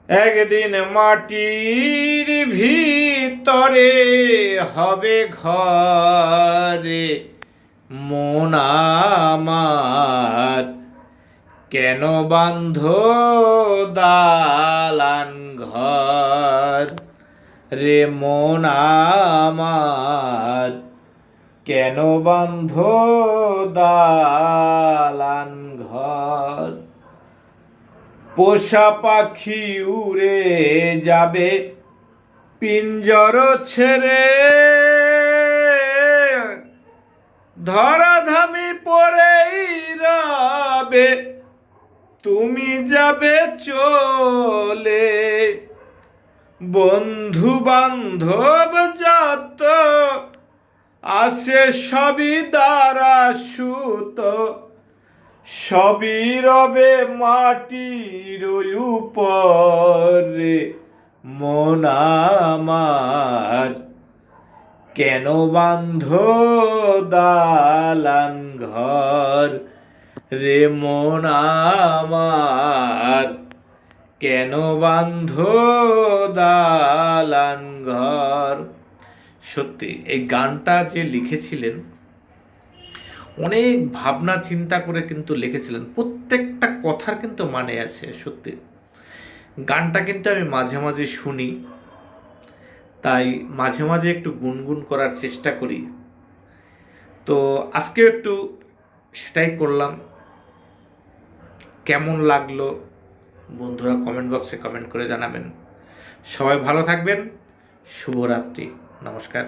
একদিন মাটির ভিতরে হবে ঘরে মন আমার, কেন বান্ধ দালান ঘর রে মন আমার, কেন বান্ধ দালান ঘর। পোষা পাখি উড়ে যাবে পিঞ্জর ছেড়ে, ধরাধামি পড়েই রবে তুমি যাবে চলে। বন্ধু বান্ধব যত আসে সবই দ্বারা সুত, সবই রবে মাটির উপরে মন আমার, কেন বান্ধ দালান ঘর রে মন আমার, কেন বান্ধ দালান ঘর। সত্যি এই গানটা যে লিখেছিলেন অনেক ভাবনা চিন্তা করে কিন্তু লিখেছিলেন, প্রত্যেকটা কথার কিন্তু মানে আছে। সত্যি গানটা কিন্তু আমি মাঝে মাঝে শুনি, তাই মাঝে মাঝে একটু গুনগুন করার চেষ্টা করি। তো আজকেও একটু সেটাই করলাম। কেমন লাগলো বন্ধুরা কমেন্ট বক্সে কমেন্ট করে জানাবেন। সবাই ভালো থাকবেন। শুভরাত্রি, নমস্কার।